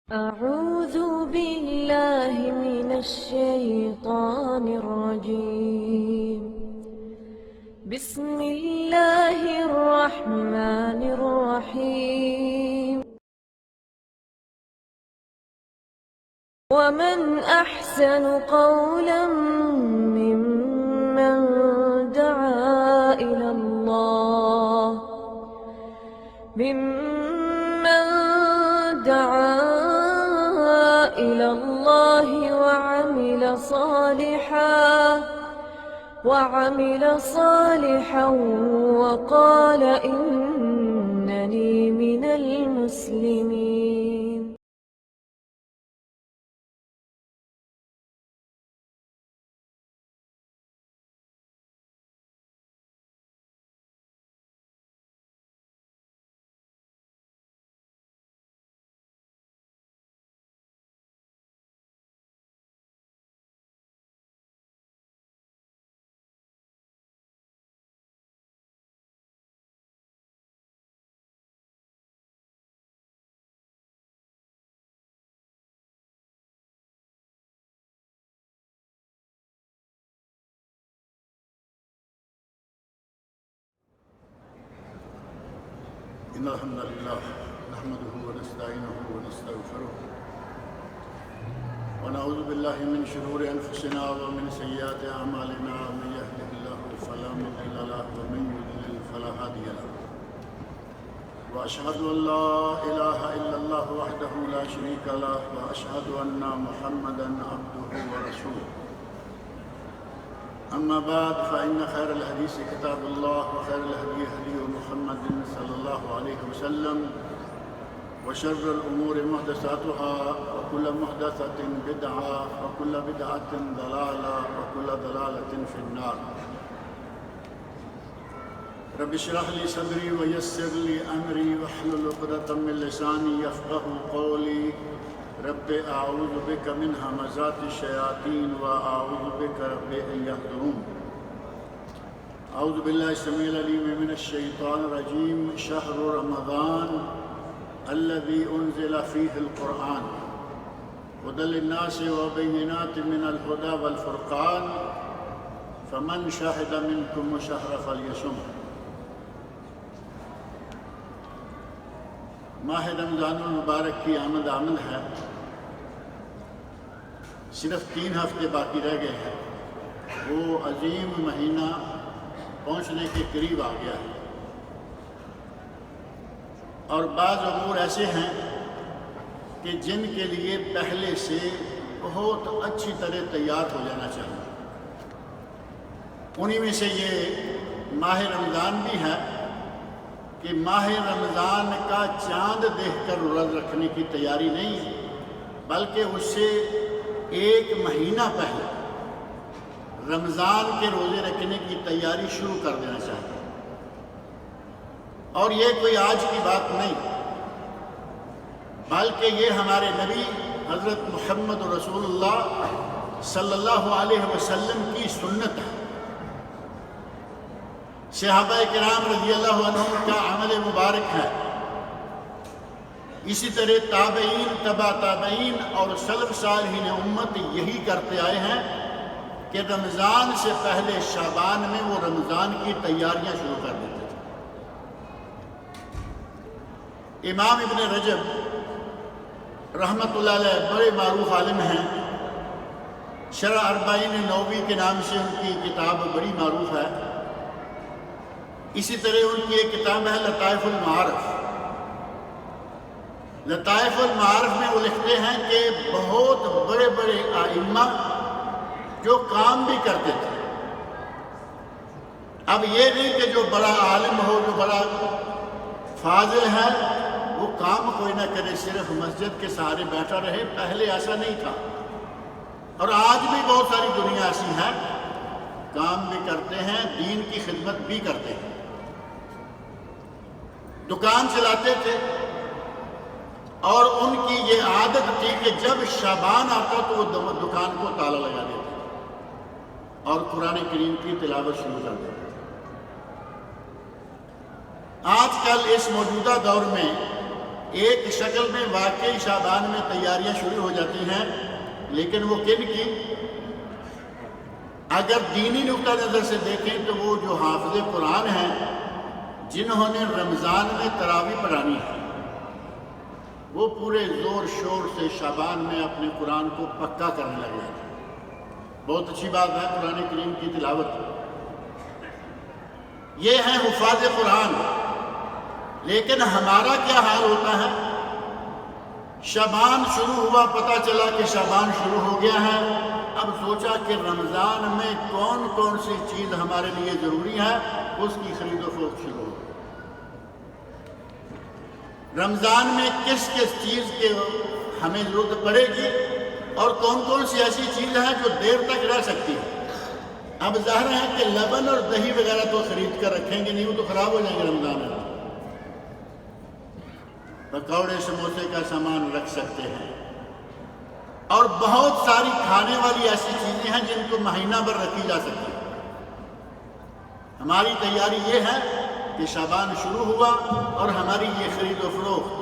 أعوذ بالله من الشيطان الرجيم. بسم الله الرحمن الرحيم. ومن أحسن قولا ممن دعا إلى الله وعمل صالحا وقال إنني من المسلمين. إن الحمد لله نحمده ونستعينه ونستغفره ونعوذ بالله من شرور أنفسنا ومن سيئات أعمالنا. من يهده الله فلا مضل له ومن يضلل فلا هادي له. وأشهد أن لا إله إلا الله وحده لا شريك له وأشهد أن محمدا عبده ورسوله. أما بعد فإن خير الحديث كتاب الله وخير الهدي هدي محمد صلى الله عليه وسلم وشر الأمور محدثاتها وكل محدثة بدعة وكل بدعة ضلالة وكل ضلالة في النار. رب اشرح لي صدري ويسر لي أمري واحلل عقدة من لساني يفقهوا قولي. رب اعوذ بک من همزات الشیاطین واعوذ بک رب ان یحضرون. اعوذ باللہ السمیع العلیم من الشیطان الرجیم. شہر رمضان الذی انزل فیہ القرآن ھدی للناس وبینات من الھدی والفرقان فمن شہد منکم الشہر فلیصم. ماہ رمضان المبارک کی آمد ہے. صرف 3 ہفتے باقی رہ گئے ہیں. وہ عظیم مہینہ پہنچنے کے قریب آ گیا ہے اور بعض امور ایسے ہیں کہ جن کے لیے پہلے سے بہت اچھی طرح تیار ہو جانا چاہیے. انہی میں سے یہ ماہ رمضان بھی ہے کہ ماہ رمضان کا چاند دیکھ کر روزہ رکھنے کی تیاری نہیں بلکہ اس سے 1 مہینہ پہلے رمضان کے روزے رکھنے کی تیاری شروع کر دینا چاہیے. اور یہ کوئی آج کی بات نہیں بلکہ یہ ہمارے نبی حضرت محمد رسول اللہ صلی اللہ علیہ وسلم کی سنت ہے. صحابہ کرام رضی اللہ عنہم کا عمل مبارک ہے. اسی طرح تابعین تبع تابعین اور سلف صالحین امت یہی کرتے آئے ہیں کہ رمضان سے پہلے شعبان میں وہ رمضان کی تیاریاں شروع کر دیتے تھے. امام ابن رجب رحمۃ اللہ علیہ بڑے معروف عالم ہیں. شرح اربعین نووی کے نام سے ان کی کتاب بڑی معروف ہے. اسی طرح ان کی ایک کتاب ہے لطائف المعارف. لطائف المعارف میں وہ لکھتے ہیں کہ بہت بڑے بڑے ائمہ جو کام بھی کرتے تھے. اب یہ نہیں کہ جو بڑا عالم ہو جو بڑا فاضل ہے وہ کام کوئی نہ کرے صرف مسجد کے سہارے بیٹھا رہے. پہلے ایسا نہیں تھا اور آج بھی بہت ساری دنیا ایسی ہے کام بھی کرتے ہیں دین کی خدمت بھی کرتے ہیں. دکان چلاتے تھے اور ان کی یہ عادت تھی کہ جب شعبان آتا تو وہ دکان کو تالا لگا دیتے اور قرآن کریم کی تلاوت شروع کر دیتے. آج کل اس موجودہ دور میں ایک شکل میں واقعی شعبان میں تیاریاں شروع ہو جاتی ہیں، لیکن وہ کن کی؟ اگر دینی نقطہ نظر سے دیکھیں تو وہ جو حافظ قرآن ہیں، جنہوں نے رمضان میں تراویح پڑھانی ہے، وہ پورے زور شور سے شعبان میں اپنے قرآن کو پکا کرنے لگ جاتے ہیں۔ بہت اچھی بات ہے قرآن کریم کی تلاوت، یہ ہیں حفاظ قرآن۔ لیکن ہمارا کیا حال ہوتا ہے؟ شعبان شروع ہوا، پتہ چلا کہ شعبان شروع ہو گیا ہے، اب سوچا کہ رمضان میں کون کون سی چیز ہمارے لیے ضروری ہے، اس کی خرید و فروخت شروع ہو۔ رمضان میں کس کس چیز کے ہمیں ضرورت پڑے گی اور کون کون سی ایسی چیز ہے جو دیر تک رہ سکتی ہے۔ اب ظاہر ہے کہ لبن اور دہی وغیرہ تو خرید کر رکھیں گے نہیں، وہ تو خراب ہو جائیں گے رمضان میں۔ پکوڑے سموسے کا سامان رکھ سکتے ہیں، اور بہت ساری کھانے والی ایسی چیزیں ہیں جن کو مہینہ بھر رکھی جا سکتی ہے۔ ہماری تیاری یہ ہے کہ شعبان شروع ہوا اور ہماری یہ خرید و فروخت،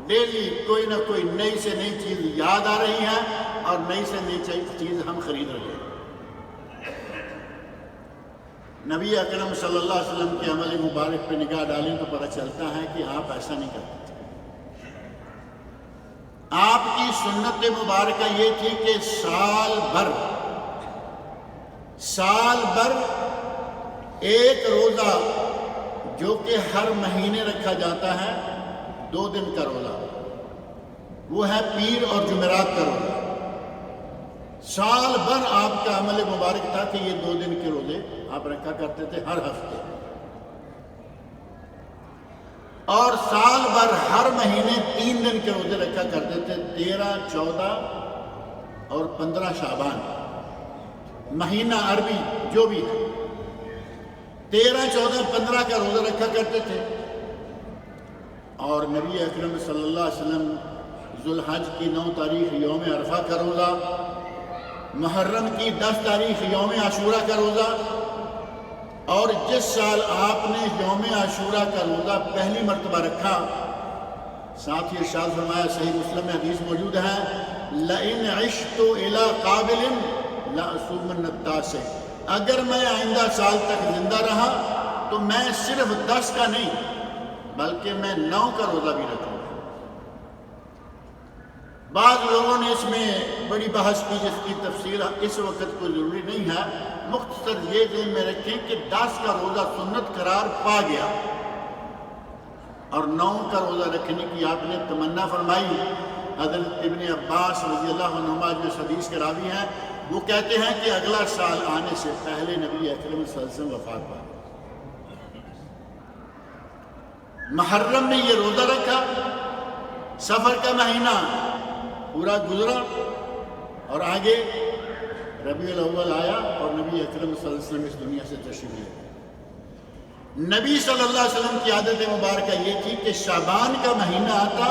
ڈیلی کوئی نہ کوئی نئی سے نئی چیز یاد آ رہی ہے اور نئی سے نئی چیز ہم خرید رہے ہیں۔ نبی اکرم صلی اللہ علیہ وسلم کے عمل مبارک پہ نگاہ ڈالیں تو پتہ چلتا ہے کہ آپ ایسا نہیں کرتے تھے۔ آپ کی سنت مبارکہ یہ تھی کہ سال بھر ایک روزہ جو کہ ہر مہینے رکھا جاتا ہے، 2 دن کا روزہ، وہ ہے پیر اور جمعرات کا روزہ۔ سال بھر آپ کا عمل مبارک تھا کہ یہ 2 دن کے روزے آپ رکھا کرتے تھے ہر ہفتے، اور سال بھر ہر مہینے 3 دن کے روزے رکھا کرتے تھے، 13، 14 اور 15 شعبان، مہینہ عربی جو بھی ہے، 13، 14، 15 کا روزہ رکھا کرتے تھے۔ اور نبی اکرم صلی اللہ علیہ وسلم ذوالحج کی 9 تاریخ یوم عرفہ کا روزہ، محرم کی 10 تاریخ یوم عاشورہ کا روزہ، اور جس سال آپ نے یوم عاشورہ کا روزہ پہلی مرتبہ رکھا، ساتھ ہی ارشاد فرمایا، صحیح مسلم میں حدیث موجود ہے، لَإِنْ عِشْتُ إِلَىٰ قَابِلٍ لَأَصُومَنَّ التَّاسِعَ، اگر میں آئندہ سال تک زندہ رہا تو میں صرف 10 کا نہیں بلکہ میں 9 کا روزہ بھی رکھوں گا۔ بعض لوگوں نے اس میں بڑی بحث کی، جس کی تفصیل اس وقت کوئی ضروری نہیں ہے، مختصر یہ ذہن میں رکھیں کہ 10 کا روزہ سنت قرار پا گیا اور 9 کا روزہ رکھنے کی آپ نے تمنا فرمائی۔ حضرت ابن عباس رضی اللہ عنہما جو اس حدیث کے راوی ہیں، وہ کہتے ہیں کہ اگلا سال آنے سے پہلے نبی اکرم صلی اللہ علیہ وسلم وفات پا گئے۔ محرم میں یہ روزہ رکھا، سفر کا مہینہ پورا گزرا اور آگے ربیع الاول آیا اور نبی اکرم صلی اللہ علیہ وسلم اس دنیا سے تشریف لے۔ نبی صلی اللہ علیہ وسلم کی عادت مبارکہ یہ تھی کہ شعبان کا مہینہ آتا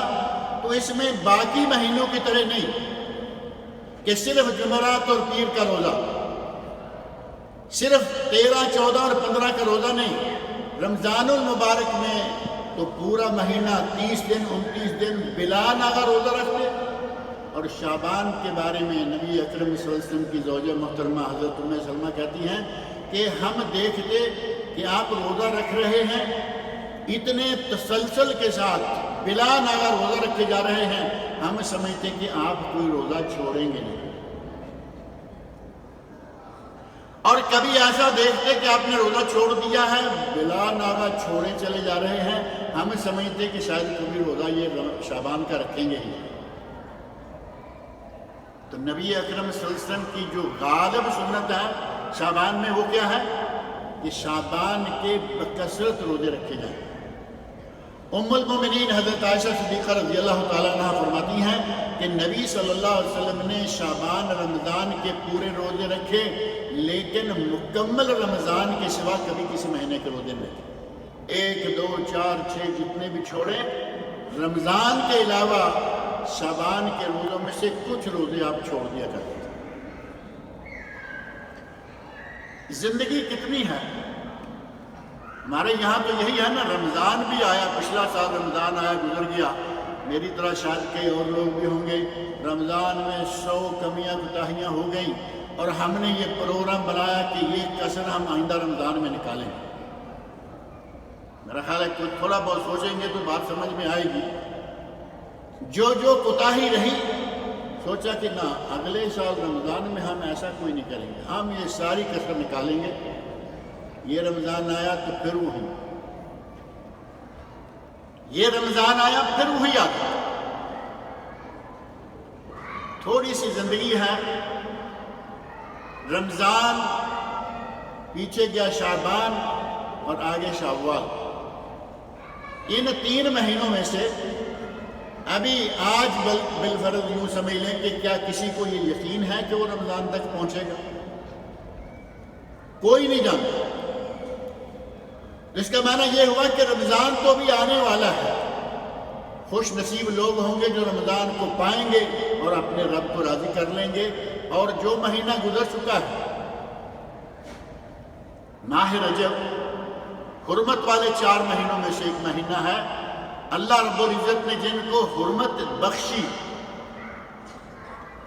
تو اس میں باقی مہینوں کی طرح نہیں کہ صرف جمعرات اور پیر کا روزہ، صرف 13، 14 اور 15 کا روزہ نہیں، رمضان المبارک میں تو پورا مہینہ 30 دن 29 دن بلا ناغہ روزہ رکھتے۔ اور شعبان کے بارے میں نبی اکرم صلی اللہ علیہ وسلم کی زوجہ محترمہ حضرت ام سلمہ کہتی ہیں کہ ہم دیکھتے کہ آپ روزہ رکھ رہے ہیں، اتنے تسلسل کے ساتھ بلا ناغہ روزہ رکھے جا رہے ہیں، ہم سمجھتے کہ آپ کوئی روزہ چھوڑیں گے نہیں۔ اور کبھی ایسا دیکھتے کہ آپ نے روزہ چھوڑ دیا ہے، بلا ناغہ چھوڑے چلے جا رہے ہیں، ہم سمجھتے کہ شاید کبھی روزہ یہ شعبان کا رکھیں گے ہی۔ تو نبی اکرم صلی اللہ علیہ وسلم کی جو غالب سنت ہے شعبان میں، وہ کیا ہے کہ شعبان کے بکثرت روزے رکھے جائیں۔ ام المومنین حضرت عائشہ صدیقہ رضی اللہ تعالیٰ عنہ فرماتی ہیں کہ نبی صلی اللہ علیہ وسلم نے شعبان رمضان کے پورے روزے رکھے، لیکن مکمل رمضان کے سوا کبھی کسی مہینے کے روزے نہیں رکھے۔ 1، 2، 4، 6 جتنے بھی چھوڑے، رمضان کے علاوہ شعبان کے روزوں میں سے کچھ روزے آپ چھوڑ دیا کرتے تھے۔ زندگی کتنی ہے، ہمارے یہاں تو یہی ہے نا، رمضان بھی آیا، پچھلا سال رمضان آیا گزر گیا، میری طرح شاید کئی اور لوگ بھی ہوں گے، رمضان میں 100 کمیاں کوتاہیاں ہو گئیں، اور ہم نے یہ پروگرام بنایا کہ یہ کسر ہم آئندہ رمضان میں نکالیں گے۔ میرا خیال ہے کہ تھوڑا بہت سوچیں گے تو بات سمجھ میں آئے گی۔ جو کوتاہی رہی، سوچا کہ نہ، اگلے سال رمضان میں ہم ایسا کوئی نہیں کریں گے، ہم یہ ساری کسر نکالیں گے۔ یہ رمضان آیا تو پھر وہی، یہ رمضان آیا پھر وہی آتا۔ تھوڑی سی زندگی ہے، رمضان پیچھے گیا، شعبان اور آگے شوال، ان 3 مہینوں میں سے ابھی آج بالفرض یوں سمجھ لیں کہ کیا کسی کو یہ یقین ہے کہ وہ رمضان تک پہنچے گا؟ کوئی نہیں جانتا۔ اس کا معنی یہ ہوا کہ رمضان تو بھی آنے والا ہے، خوش نصیب لوگ ہوں گے جو رمضان کو پائیں گے اور اپنے رب کو راضی کر لیں گے۔ اور جو مہینہ گزر چکا ہے، ماہ رجب، حرمت والے 4 مہینوں میں سے ایک مہینہ ہے، اللہ رب العزت نے جن کو حرمت بخشی،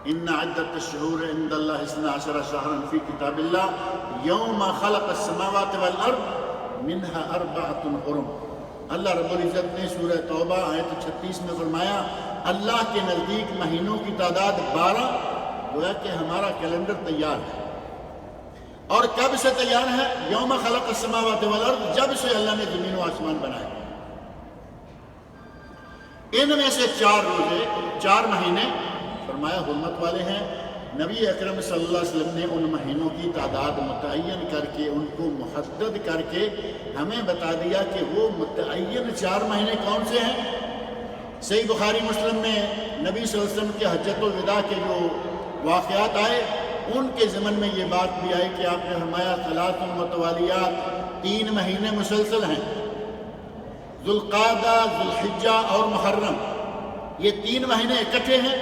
ان عدت الشہور عند اللہ 12 شہرا فی کتاب اللہ یوم خلق السماوات والارض منہا 4 حرم۔ اللہ رب العزت نے سورہ توبہ آیت 36 میں فرمایا، اللہ کے نزدیک مہینوں کی تعداد 12، گویا کہ ہمارا کیلنڈر تیار ہے۔ اور کب سے تیار ہے؟ یوم خلق السماوات والارض، جب سے اللہ نے زمین و آسمان بنائے۔ ان میں سے 4 روزے، 4 مہینے فرمایا حرمت والے ہیں۔ نبی اکرم صلی اللہ علیہ وسلم نے ان مہینوں کی تعداد متعین کر کے، ان کو محدد کر کے ہمیں بتا دیا کہ وہ متعین 4 مہینے کون سے ہیں۔ صحیح بخاری مسلم میں نبی صلی اللہ علیہ وسلم کے حجۃ الوداع کے جو واقعات آئے، ان کے ضمن میں یہ بات بھی آئی کہ آپ نے فرمایا 3 متوالیات، 3 مہینے مسلسل ہیں، ذوالقعدہ، ذوالحجہ اور محرم، یہ 3 مہینے اکٹھے ہیں۔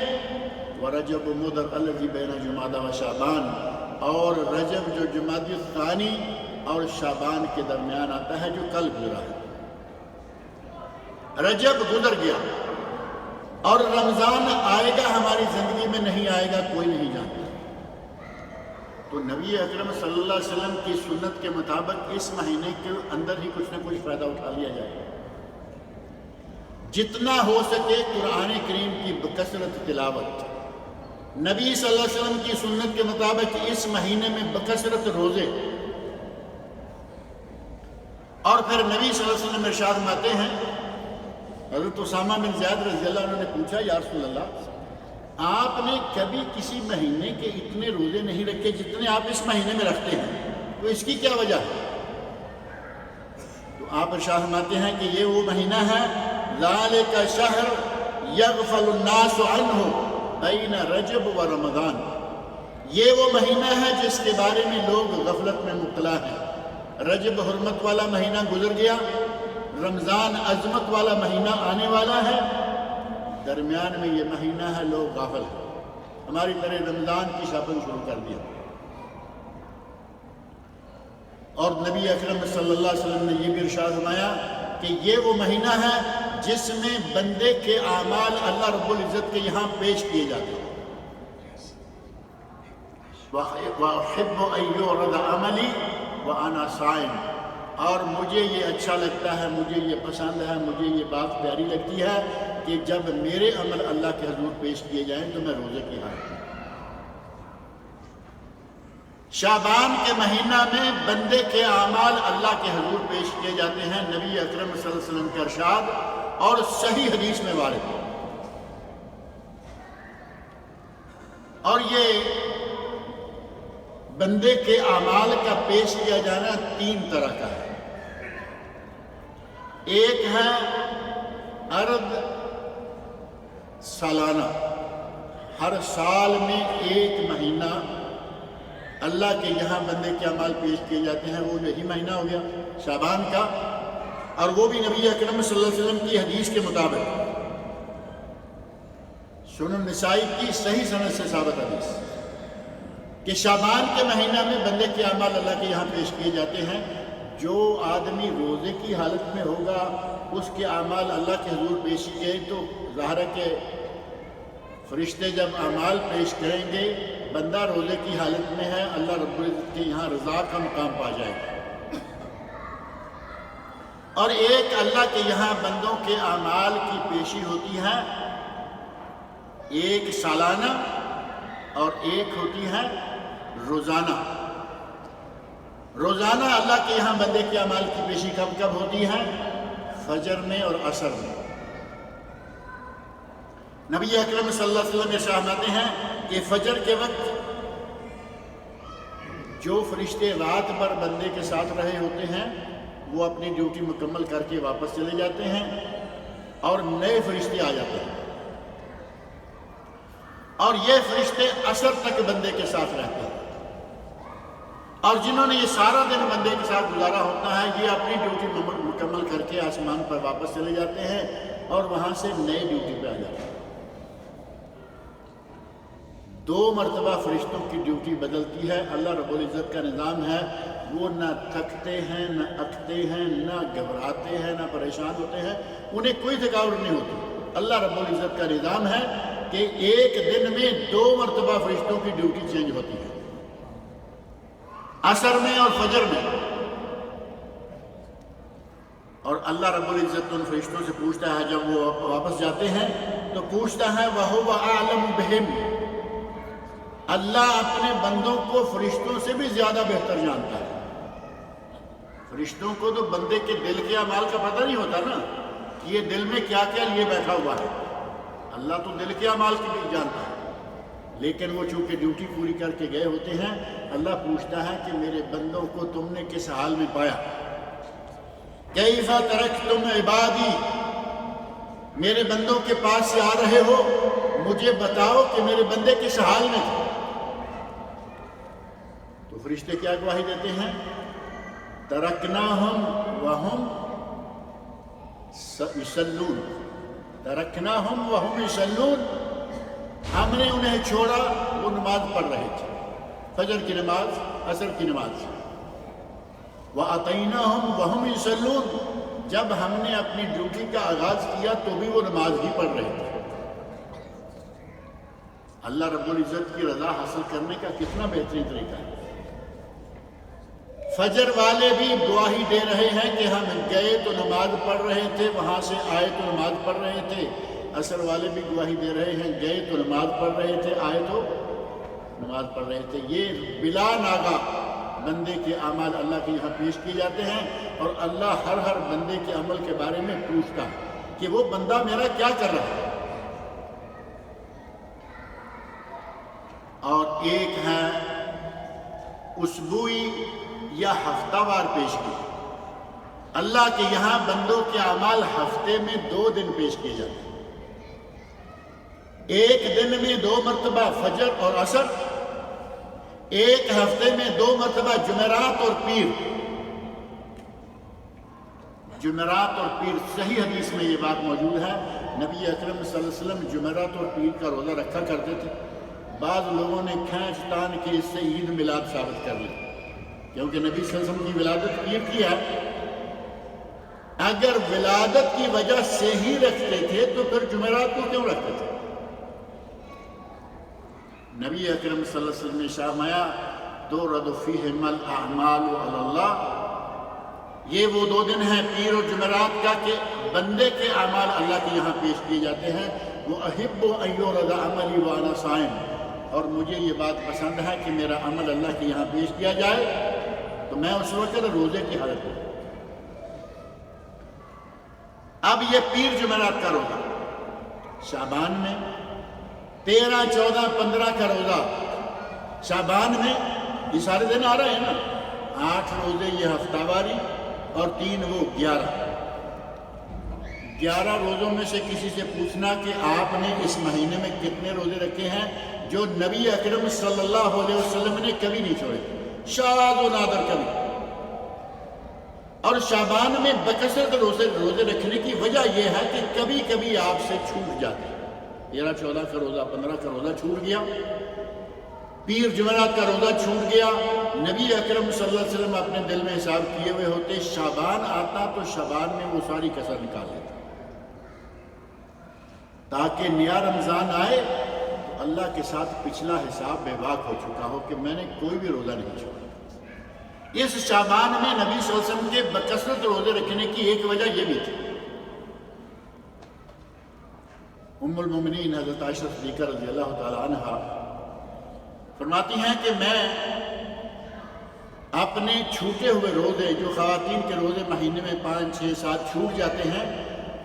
ورجب مضر الذی بین جمادی و شعبان، اور رجب جو جمادی الثانی اور شعبان کے درمیان آتا ہے، جو کل گزرا ہے۔ رجب گزر گیا اور رمضان آئے گا ہماری زندگی میں، نہیں آئے گا کوئی نہیں جانتا۔ تو نبی اکرم صلی اللہ علیہ وسلم کی سنت کے مطابق اس مہینے کے اندر ہی کچھ نہ کچھ فائدہ اٹھا لیا جائے، جتنا ہو سکے قرآن کریم کی بکثرت تلاوت، نبی صلی اللہ علیہ وسلم کی سنت کے مطابق اس مہینے میں بکثرت روزے۔ اور پھر نبی صلی اللہ علیہ وسلم ارشاد فرماتے ہیں، حضرت اسامہ بن زید رضی اللہ عنہ نے پوچھا، یا رسول اللہ، آپ نے کبھی کسی مہینے کے اتنے روزے نہیں رکھے جتنے آپ اس مہینے میں رکھتے ہیں، تو اس کی کیا وجہ ہے؟ تو آپ ارشاد فرماتے ہیں کہ یہ وہ مہینہ ہے، ذالک شہر یغفل الناس عنہ بین رجب و رمضان، یہ وہ مہینہ ہے جس کے بارے میں لوگ غفلت میں مبتلا ہیں۔ رجب حرمت والا مہینہ گزر گیا، رمضان عظمت والا مہینہ آنے والا ہے، درمیان میں یہ مہینہ ہے، لوگ غافل ہیں، ہماری طرح رمضان کی شاپنگ شروع کر دیا۔ اور نبی اکرم صلی اللہ علیہ وسلم نے یہ بھی ارشاد فرمایا کہ یہ وہ مہینہ ہے جس میں بندے کے اعمال اللہ رب العزت کے یہاں پیش کیے جاتے ہیں۔ وَأُحِبُّ أَن يُعْرَضَ عَمَلِي وَأَنَا صَائِمٌ، اور مجھے یہ اچھا لگتا ہے، مجھے یہ پسند ہے، مجھے یہ بات پیاری لگتی ہے کہ جب میرے عمل اللہ کے حضور پیش کیے جائیں تو میں روزے کی حالت میں۔ شعبان کے مہینہ میں بندے کے اعمال اللہ کے حضور پیش کیے جاتے ہیں، نبی اکرم صلی اللہ علیہ وسلم کا ارشاد اور صحیح حدیث میں وارد ہے۔ اور یہ بندے کے اعمال کا پیش کیا جانا 3 طرح کا ہے۔ ایک ہے عرض سالانہ، ہر سال میں ایک مہینہ اللہ کے یہاں بندے کے اعمال پیش کیے جاتے ہیں، وہ یہی مہینہ ہو گیا شعبان کا، اور وہ بھی نبی اکرم صلی اللہ علیہ وسلم کی حدیث کے مطابق، سنن نسائی کی صحیح سند سے ثابت حدیث، کہ شعبان کے مہینہ میں بندے کے اعمال اللہ کے یہاں پیش کیے جاتے ہیں۔ جو آدمی روزے کی حالت میں ہوگا اس کے اعمال اللہ کے حضور پیش کیے تو ظاہر ہے کہ فرشتے جب اعمال پیش کریں گے، بندہ روزے کی حالت میں ہے، اللہ رب العزت کے یہاں رضا کا مقام پا جائے گا۔ اور ایک اللہ کے یہاں بندوں کے اعمال کی پیشی ہوتی ہے، ایک سالانہ اور ایک ہوتی ہے روزانہ۔ روزانہ اللہ کے یہاں بندے کے اعمال کی پیشی کب کب ہوتی ہے؟ فجر میں اور عصر میں۔ نبی اکرم صلی اللہ علیہ وسلم ارشاد فرماتے ہیں کہ فجر کے وقت جو فرشتے رات بھر بندے کے ساتھ رہے ہوتے ہیں وہ اپنی ڈیوٹی مکمل کر کے واپس چلے جاتے ہیں اور نئے فرشتے آ جاتے ہیں، اور یہ فرشتے عصر تک بندے کے ساتھ رہتے ہیں، اور جنہوں نے یہ سارا دن بندے کے ساتھ گزارا ہوتا ہے یہ اپنی ڈیوٹی مکمل کر کے آسمان پر واپس چلے جاتے ہیں اور وہاں سے نئے ڈیوٹی پہ آ جاتے ہیں۔ 2 مرتبہ فرشتوں کی ڈیوٹی بدلتی ہے۔ اللہ رب العزت کا نظام ہے، وہ نہ تھکتے ہیں، نہ اکتے ہیں، نہ گھبراتے ہیں، نہ پریشان ہوتے ہیں، انہیں کوئی تھکاوٹ نہیں ہوتی۔ اللہ رب العزت کا نظام ہے کہ ایک دن میں 2 مرتبہ فرشتوں کی ڈیوٹی چینج ہوتی ہے، عصر میں اور فجر میں۔ اور اللہ رب العزت ان فرشتوں سے پوچھتا ہے، جب وہ واپس جاتے ہیں تو پوچھتا ہے وَهُوَ أَعْلَمُ بِهِمْ، اللہ اپنے بندوں کو فرشتوں سے بھی زیادہ بہتر جانتا ہے۔ فرشتوں کو تو بندے کے دل کے اعمال کا پتہ نہیں ہوتا نا کہ یہ دل میں کیا کیا لیے بیٹھا ہوا ہے، اللہ تو دل کے اعمال کی بھی جانتا ہے، لیکن وہ چونکہ ڈیوٹی پوری کر کے گئے ہوتے ہیں، اللہ پوچھتا ہے کہ میرے بندوں کو تم نے کس حال میں پایا؟ کیف ترکتم عبادی، میرے بندوں کے پاس سے آ رہے ہو، مجھے بتاؤ کہ میرے بندے کس حال میں تھے۔ تو فرشتے کیا گواہی دیتے ہیں؟ ترکناہم وہم یصلون، ترکناہم وہم یصلون، ہم نے انہیں چھوڑا، وہ نماز پڑھ رہے تھے، فجر کی نماز، عصر کی نماز۔ وَأَطَيْنَاهُمْ وَهُمْ يُصَلُّونَ، جب ہم نے اپنی ڈیوٹی کا آغاز کیا تو بھی وہ نماز ہی پڑھ رہے تھے۔ اللہ رب العزت کی رضا حاصل کرنے کا کتنا بہترین طریقہ ہے۔ فجر والے بھی گواہی دے رہے ہیں کہ ہم گئے تو نماز پڑھ رہے تھے، وہاں سے آئے تو نماز پڑھ رہے تھے۔ عصر والے بھی گواہی دے رہے ہیں، گئے تو نماز پڑھ رہے تھے، آئے تو نماز پڑھ رہے تھے۔ یہ بلا ناغہ بندے کے اعمال اللہ کے یہاں پیش کیے جاتے ہیں، اور اللہ ہر بندے کے عمل کے بارے میں پوچھتا ہے کہ وہ بندہ میرا کیا کر رہا ہے۔ اور ایک ہے اسبوعی یا ہفتہ وار پیش کی۔ اللہ کے یہاں بندوں کے اعمال ہفتے میں 2 دن پیش کیے جاتے ہیں، ایک دن میں 2 مرتبہ فجر اور عصر، ایک ہفتے میں 2 مرتبہ جمعرات اور پیر۔ جمعرات اور پیر، صحیح حدیث میں یہ بات موجود ہے، نبی اکرم صلی اللہ علیہ وسلم جمعرات اور پیر کا روزہ رکھا کرتے تھے۔ بعض لوگوں نے کھینچ تان کے اس سے عید میلاد ثابت کر لی، کیونکہ نبی صلی اللہ علیہ وسلم کی ولادت پیر کی ہے۔ اگر ولادت کی وجہ سے ہی رکھتے تھے تو پھر جمعرات کو کیوں رکھتے تھے؟ نبی اکرم صلی اللہ علیہ وسلم نے فرمایا تورد فیہم الاعمال علی اللہ، یہ وہ 2 دن ہیں پیر اور جمعرات کا کہ بندے کے اعمال اللہ کے یہاں پیش کیے جاتے ہیں۔ وَأَحِبُّ أَن يُعْرَضَ عَمَلِي وَأَنَا صَائِمٌ، اور مجھے یہ بات پسند ہے کہ میرا عمل اللہ کے یہاں پیش کیا جائے تو میں اس وقت روزے کی حالت میں۔ اب یہ پیر جمعرات کا روزہ، شعبان میں 13، 14، 15 کا روزہ، شعبان میں یہ سارے دن آ رہے ہیں نا، 8 روزے یہ ہفتہ واری اور 3 وہ 11 روزوں میں سے کسی سے پوچھنا کہ آپ نے اس مہینے میں کتنے روزے رکھے ہیں، جو نبی اکرم صلی اللہ علیہ وسلم نے کبھی نہیں چھوڑے، شاذ و نادر کبھی۔ اور شعبان میں بکثرت روزے رکھنے کی وجہ یہ ہے کہ کبھی کبھی آپ سے چھوٹ جاتے ہیں، 13، 14 کا روزہ، 15 کا روزہ چھوٹ گیا پیر جمعرات کا روزہ چھوٹ گیا، نبی اکرم صلی اللہ علیہ وسلم اپنے دل میں حساب کیے ہوئے ہوتے، شعبان آتا تو شعبان میں وہ ساری کسر نکال لیتا، تاکہ نیا رمضان آئے تو اللہ کے ساتھ پچھلا حساب بے باک ہو چکا ہو کہ میں نے کوئی بھی روزہ نہیں چھوڑا۔ اس شعبان میں نبی صلی اللہ علیہ وسلم کے بکثرت روزے رکھنے کی ایک وجہ یہ بھی تھی۔ ام المومنین حضرت عائشہ صدیقہ رضی اللہ تعالی عنہا فرماتی ہیں کہ میں اپنے چھوٹے ہوئے روزے، جو خواتین کے روزے مہینے میں 5 6 7 چھوٹ جاتے ہیں،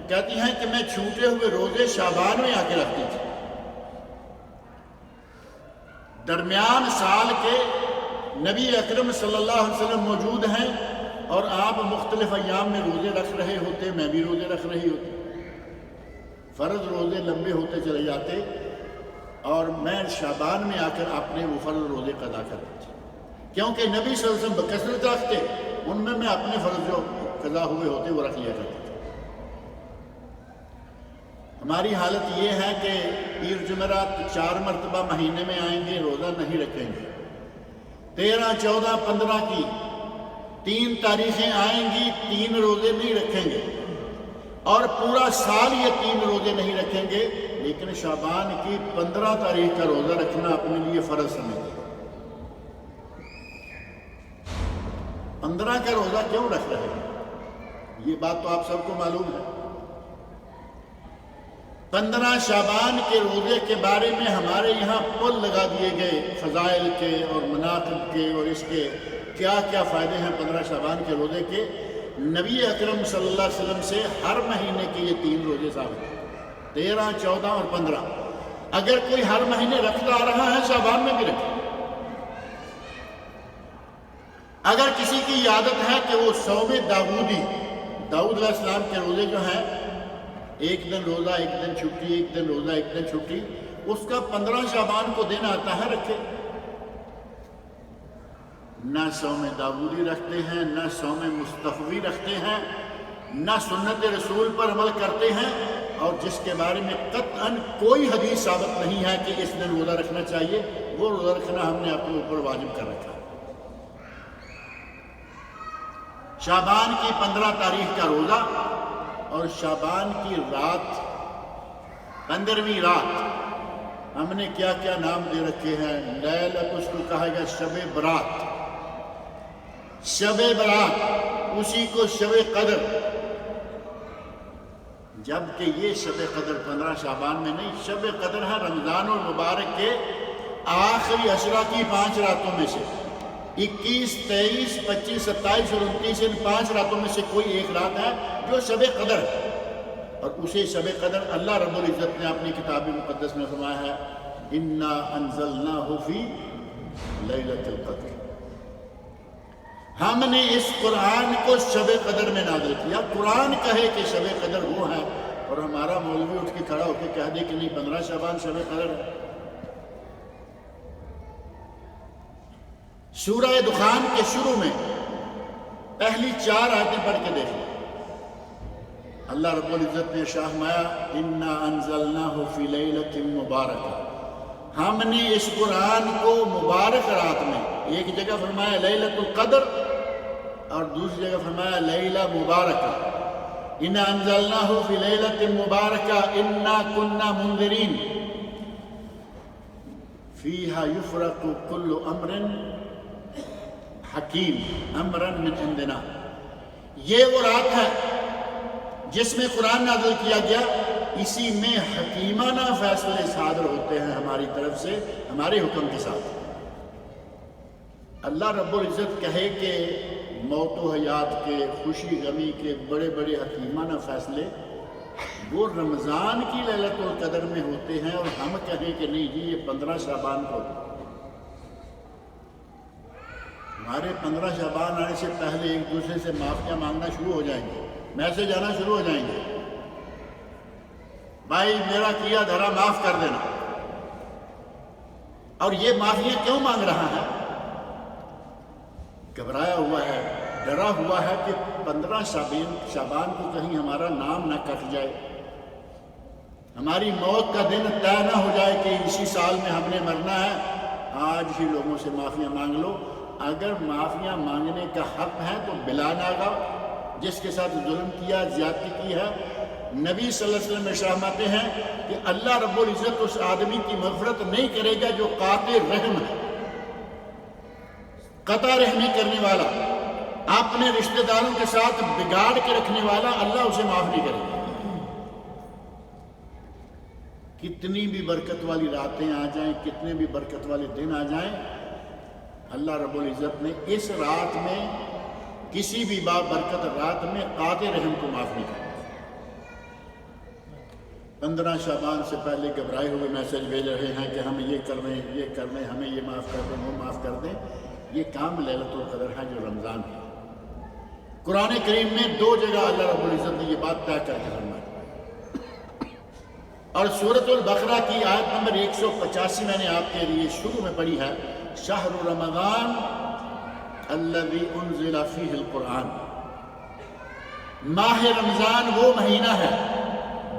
کہتی ہیں کہ میں چھوٹے ہوئے روزے شعبان میں آ کے رکھتی تھی۔ درمیان سال کے نبی اکرم صلی اللہ علیہ وسلم موجود ہیں اور آپ مختلف ایام میں روزے رکھ رہے ہوتے، میں بھی روزے رکھ رہی ہوتی، فرض روزے لمبے ہوتے چلے جاتے اور میں شعبان میں آ کر اپنے وہ فرض روزے قضا کرتی تھی، کیونکہ نبی صلی اللہ علیہ وسلم بکثرت رکھتے، ان میں اپنے فرض جو قضا ہوئے ہوتے وہ رکھ لیا کرتی تھی۔ ہماری حالت یہ ہے کہ پیر جمعرات 4 مرتبہ مہینے میں آئیں گے، روزہ نہیں رکھیں گے، 13 14 15 کی 3 تاریخیں آئیں گی، 3 روزے نہیں رکھیں گے، اور پورا سال یہ 3 روزے نہیں رکھیں گے، لیکن شعبان کی 15 تاریخ کا روزہ رکھنا اپنے لیے فرض سمجھتے ہیں۔ 15 کا روزہ کیوں رکھ رہے ہیں؟ یہ بات تو آپ سب کو معلوم ہے۔ 15 شعبان کے روزے کے بارے میں ہمارے یہاں پل لگا دیے گئے، فضائل کے اور مناقب کے، اور اس کے کیا کیا فائدے ہیں 15 شعبان کے روزے کے۔ نبی اکرم صلی اللہ علیہ وسلم سے ہر مہینے کے یہ 3 روزے ثابت ہیں، 13 14 اور 15۔ اگر کوئی ہر مہینے رکھتا آ رہا ہے، شعبان میں بھی رکھے۔ اگر کسی کی عادت ہے کہ وہ صوم داؤدی، داؤد علیہ السلام کے روزے جو ہیں، ایک دن روزہ ایک دن چھٹی، ایک دن روزہ ایک دن چھٹی، اس کا 15 شعبان کو دن آتا ہے، رکھے۔ نہ صوم داؤدی رکھتے ہیں، نہ صوم مصطفی رکھتے ہیں، نہ سنت رسول پر عمل کرتے ہیں، اور جس کے بارے میں قطعاً کوئی حدیث ثابت نہیں ہے کہ اس دن روزہ رکھنا چاہیے، وہ روزہ رکھنا ہم نے اپنے اوپر واجب کر رکھا ہے۔ شعبان کی 15 تاریخ کا روزہ اور شعبان کی رات، 15ویں رات، ہم نے کیا کیا نام دے رکھے ہیں۔ لیلۃ، اس کو کہا گیا شب برات، شب برات، اسی کو شب قدر، جبکہ یہ شب قدر 15 شعبان میں نہیں، شب قدر ہے رمضان المبارک کے آخری عشرہ کی 5 راتوں میں سے، 21 23 25 27 اور 29، ان 5 راتوں میں سے کوئی ایک رات ہے جو شب قدر ہے، اور اسے شب قدر اللہ رب العزت نے اپنی کتاب مقدس میں فرمایا ہے، انا انزلناہ فی لیلۃ القدر، ہم نے اس قرآن کو شب قدر میں نازل کیا۔ قرآن کہے کہ شب قدر وہ ہے، اور ہمارا مولوی اٹھ کے کھڑا ہو کے کہہ دے کہ نہیں 15 شعبان شب قدر ہے۔ سورہ دخان کے شروع میں پہلی 4 آیتیں پڑھ کے دیکھیں، اللہ رب العزت نے ارشاد فرمایا، انا انزلناہ فی لیلۃ مبارکہ، ہم نے اس قرآن کو مبارک رات میں، ایک جگہ فرمایا لیلۃ القدر اور دوسری جگہ فرمایا لیلہ مبارکہ، انا انزلناہ فی لیلۃ مبارکہ انا کنا منذرین فیہا یفرق کل امر حکیم امرن من عندنا، یہ وہ رات ہے جس میں قرآن نازل کیا گیا، اسی میں حکیمانہ فیصلے صادر ہوتے ہیں ہماری طرف سے، ہمارے حکم کے ساتھ۔ اللہ رب العزت کہے کہ موت و حیات کے، خوشی غمی کے بڑے بڑے حکیمانہ فیصلے وہ رمضان کی لیلۃ القدر میں ہوتے ہیں، اور ہم کہیں کہ نہیں جی یہ 15 شعبان کو، ہمارے 15 شعبان آنے سے پہلے ایک دوسرے سے معافیاں مانگنا شروع ہو جائیں گے، میسج آنا شروع ہو جائیں گے، بھائی میرا کیا دھرا معاف کر دینا۔ اور یہ معافیاں کیوں مانگ رہا ہے؟ گھبرایا ہوا ہے، ڈرا ہوا ہے کہ 15 شعبان کو کہیں ہمارا نام نہ کٹ جائے، ہماری موت کا دن طے نہ ہو جائے کہ اسی سال میں ہم نے مرنا ہے، آج ہی لوگوں سے معافیاں مانگ لو۔ اگر معافیاں مانگنے کا حق ہے تو بلا ناغا جس کے ساتھ ظلم کیا، زیادتی کی ہے، نبی صلی اللہ علیہ وسلم ارشاداتے ہیں کہ اللہ رب العزت اس آدمی کی مغفرت نہیں کرے گا جو قاطع رحم ہے، قطع رحمی کرنے والا، اپنے رشتہ داروں کے ساتھ بگاڑ کے رکھنے والا، اللہ اسے معاف نہیں کرے گا۔ کتنی بھی برکت والی راتیں آ جائیں، کتنے بھی برکت والے دن آ جائیں، اللہ رب العزت نے اس رات میں، کسی بھی برکت رات میں قاطع رحم کو معاف نہیں کرا۔ 15 شعبان سے پہلے گھبرائے ہوئے میسج بھیج رہے ہیں کہ ہم یہ کر رہے ہیں، یہ کر رہے ہیں، ہمیں یہ معاف کر دیں، وہ معاف کر دیں۔ یہ کام لیلۃ القدر ہے جو رمضان ہے۔ قرآن کریم میں 2 جگہ اللہ رب العزت نے یہ بات طے کر کے فرمائی، اور سورۃ البقرہ کی آیت نمبر 185 میں نے آپ کے لیے شروع میں پڑھی ہے، شہر رمضان الذی انزل فیہ القرآن۔ ماہ رمضان وہ مہینہ ہے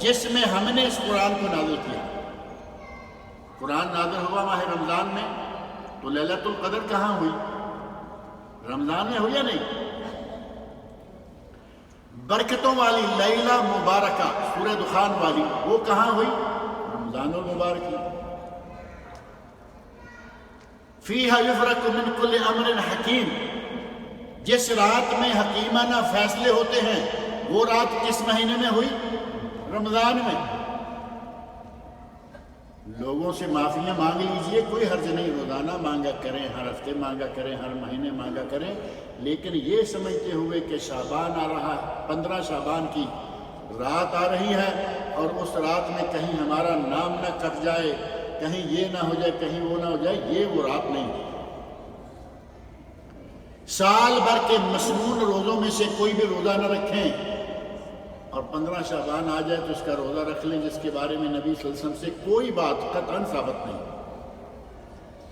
جس میں ہم نے اس قرآن کو نازل کیا۔ قرآن نازل ہوا ماہ رمضان میں، تو لیلۃ القدر کہاں ہوئی؟ رمضان میں ہوئی یا نہیں؟ برکتوں والی لیلہ مبارکہ سورہ دخان والی، وہ کہاں ہوئی؟ رمضان المبارک۔ فیہا یفرق من کل امر حکیم، جس رات میں حکیمانہ فیصلے ہوتے ہیں، وہ رات کس مہینے میں ہوئی؟ رمضان میں۔ لوگوں سے معافیاں مانگ لیجئے، کوئی حرج نہیں، روزانہ مانگا کریں، ہر ہفتے مانگا کریں، ہر مہینے مانگا کریں، لیکن یہ سمجھتے ہوئے کہ شعبان آ رہا ہے، 15 شعبان کی رات آ رہی ہے، اور اس رات میں کہیں ہمارا نام نہ کٹ جائے، کہیں یہ نہ ہو جائے، کہیں وہ نہ ہو جائے، یہ وہ رات نہیں ہے۔ سال بھر کے مسنون روزوں میں سے کوئی بھی روزہ نہ رکھیں، اور 15 شعبان آ جائے تو اس کا روزہ رکھ لیں، جس کے بارے میں نبی صلی اللہ علیہ وسلم سے کوئی بات قطعاً ثابت نہیں۔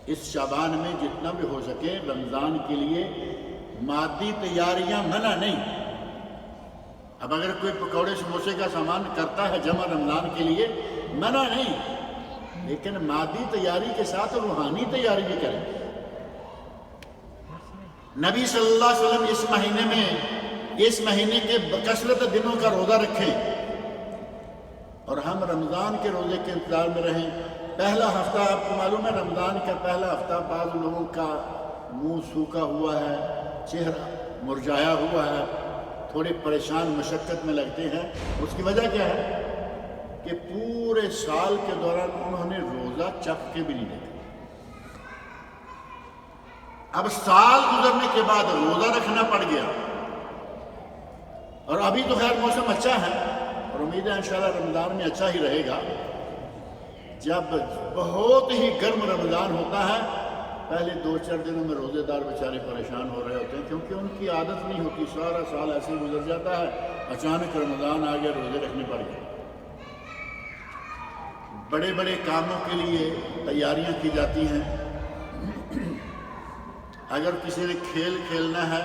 اس شعبان میں جتنا بھی ہو سکے رمضان کے لیے مادی تیاریاں منع نہیں۔ اب اگر کوئی پکوڑے سموسے کا سامان کرتا ہے جمع رمضان کے لیے، منع نہیں، لیکن مادی تیاری کے ساتھ روحانی تیاری بھی کریں۔ نبی صلی اللہ علیہ وسلم اس مہینے کے بکثرت دنوں کا روزہ رکھیں، اور ہم رمضان کے روزے کے انتظار میں رہیں۔ پہلا ہفتہ آپ کو معلوم ہے، رمضان کا پہلا ہفتہ بعض لوگوں کا منہ سوکھا ہوا ہے، چہرہ مرجھایا ہوا ہے، تھوڑے پریشان مشقت میں لگتے ہیں۔ اس کی وجہ کیا ہے کہ پورے سال کے دوران انہوں نے روزہ چکھ کے بھی نہیں دیکھا۔ اب سال گزرنے کے بعد روزہ رکھنا پڑ گیا، اور ابھی تو خیر موسم اچھا ہے، اور امید ہے انشاءاللہ رمضان میں اچھا ہی رہے گا۔ جب بہت ہی گرم رمضان ہوتا ہے، پہلے 2-4 دنوں میں روزے دار بیچارے پریشان ہو رہے ہوتے ہیں، کیونکہ ان کی عادت نہیں ہوتی، سارا سال ایسے ہی گزر جاتا ہے، اچانک رمضان آ گیا، روزے رکھنے پڑ گئے۔ بڑے بڑے کاموں کے لیے تیاریاں کی جاتی ہیں۔ اگر کسی نے کھیل کھیلنا ہے،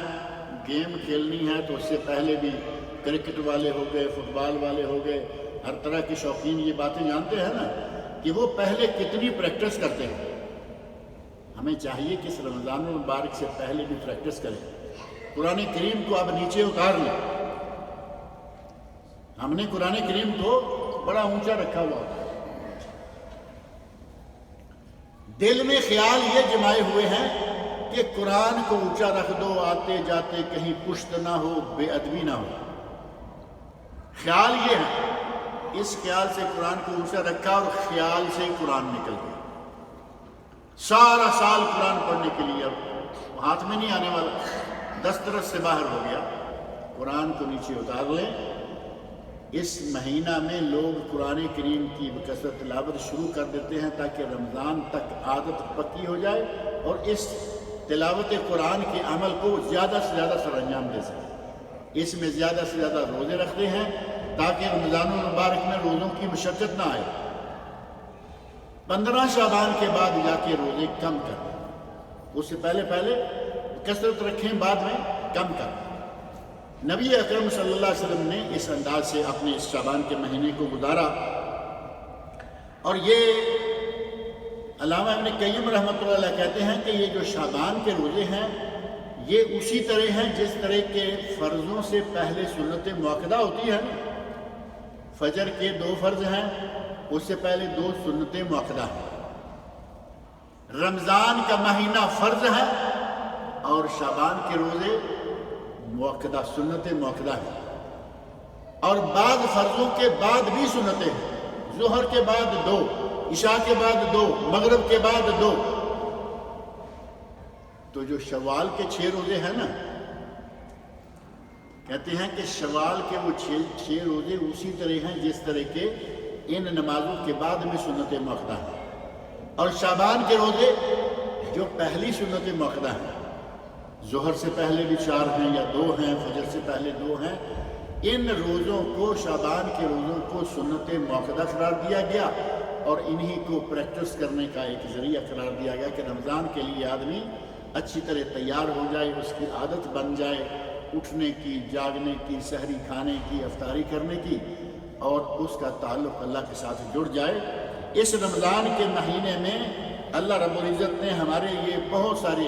گیم کھیلنی ہے، تو اس سے پہلے بھی کرکٹ والے ہو گئے، فٹ بال والے ہو گئے، ہر طرح کے شوقین یہ باتیں جانتے ہیں نا کہ وہ پہلے کتنی پریکٹس کرتے ہیں۔ ہمیں چاہیے کہ اس رمضان المبارک سے پہلے بھی پریکٹس کریں۔ قرآن کریم کو اب نیچے اتار لیں۔ ہم نے قرآن کریم کو بڑا اونچا رکھا ہوا ہوتا ہے، دل میں خیال یہ جمائے ہوئے ہیں کہ قرآن کو اونچا رکھ دو، آتے جاتے کہیں پشت نہ ہو، بے ادبی نہ ہو۔ خیال یہ ہے، اس خیال سے قرآن کو اونچا رکھا، اور خیال سے ہی قرآن نکل گیا۔ سارا سال قرآن پڑھنے کے لیے اب ہاتھ میں نہیں آنے والا، دسترس سے باہر ہو گیا۔ قرآن کو نیچے اتار لیں۔ اس مہینہ میں لوگ قرآن کریم کی بکثرت تلاوت شروع کر دیتے ہیں تاکہ رمضان تک عادت پکی ہو جائے، اور اس تلاوت قرآن کے عمل کو زیادہ سے زیادہ سر انجام دے سکیں۔ اس میں زیادہ سے زیادہ روزے رکھتے ہیں تاکہ رمضان المبارک میں روزوں کی مشقت نہ آئے۔ 15 شعبان کے بعد جا کے روزے کم کریں، اس سے پہلے کثرت رکھیں، بعد میں کم کریں۔ نبی اکرم صلی اللہ علیہ وسلم نے اس انداز سے اپنے اس شعبان کے مہینے کو گزارا، اور یہ علامہ ابن قیم رحمۃ اللہ علیہ کہتے ہیں کہ یہ جو شعبان کے روزے ہیں یہ اسی طرح ہیں جس طرح کے فرضوں سے پہلے سنت مؤکدہ ہوتی ہے. فجر کے 2 فرض ہیں، اس سے پہلے 2 سنت مؤکدہ ہیں. رمضان کا مہینہ فرض ہے اور شعبان کے روزے مؤکدہ سنت مؤکدہ ہیں. اور بعض فرضوں کے بعد بھی سنتیں ہیں. ظہر کے بعد 2، عشاء کے بعد 2، مغرب کے بعد 2. تو جو شوال کے 6 روزے ہیں نا، کہتے ہیں کہ شوال کے وہ 6 روزے اسی طرح ہیں جس طرح کے ان نمازوں کے بعد میں سنت مؤکدہ ہیں. اور شعبان کے روزے جو پہلی سنت مؤکدہ ہیں، ظہر سے پہلے بھی 4 ہیں یا 2 ہیں، فجر سے پہلے 2 ہیں، ان روزوں کو شعبان کے روزوں کو سنت مؤکدہ قرار دیا گیا اور انہی کو پریکٹس کرنے کا ایک ذریعہ قرار دیا گیا کہ رمضان کے لیے آدمی اچھی طرح تیار ہو جائے، اس کی عادت بن جائے اٹھنے کی، جاگنے کی، سحری کھانے کی، افطاری کرنے کی، اور اس کا تعلق اللہ کے ساتھ جڑ جائے. اس رمضان کے مہینے میں اللہ رب العزت نے ہمارے لیے بہت سارے